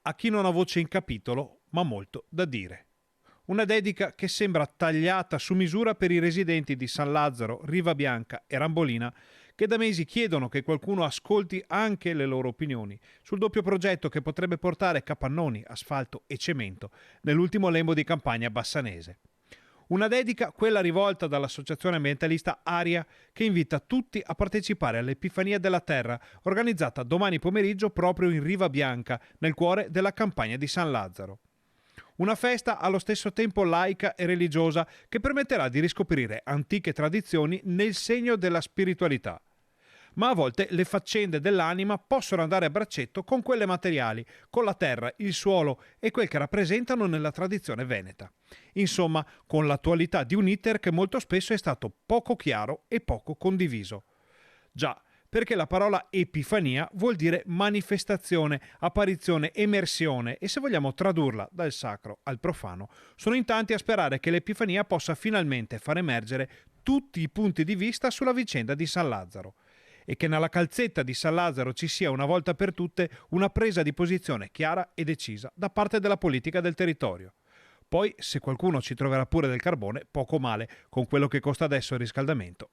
a chi non ha voce in capitolo, ma molto da dire. Una dedica che sembra tagliata su misura per i residenti di San Lazzaro, Riva Bianca e Rambolina, che da mesi chiedono che qualcuno ascolti anche le loro opinioni sul doppio progetto che potrebbe portare capannoni, asfalto e cemento nell'ultimo lembo di campagna bassanese. Una dedica, quella rivolta dall'associazione ambientalista Aria, che invita tutti a partecipare all'Epifania della Terra, organizzata domani pomeriggio proprio in Riva Bianca, nel cuore della campagna di San Lazzaro. Una festa allo stesso tempo laica e religiosa che permetterà di riscoprire antiche tradizioni nel segno della spiritualità. Ma a volte le faccende dell'anima possono andare a braccetto con quelle materiali, con la terra, il suolo e quel che rappresentano nella tradizione veneta. Insomma, con l'attualità di un iter che molto spesso è stato poco chiaro e poco condiviso. Già, perché la parola epifania vuol dire manifestazione, apparizione, emersione e se vogliamo tradurla dal sacro al profano, sono in tanti a sperare che l'Epifania possa finalmente far emergere tutti i punti di vista sulla vicenda di San Lazzaro e che nella calzetta di San Lazzaro ci sia una volta per tutte una presa di posizione chiara e decisa da parte della politica del territorio. Poi, se qualcuno ci troverà pure del carbone, poco male, con quello che costa adesso il riscaldamento.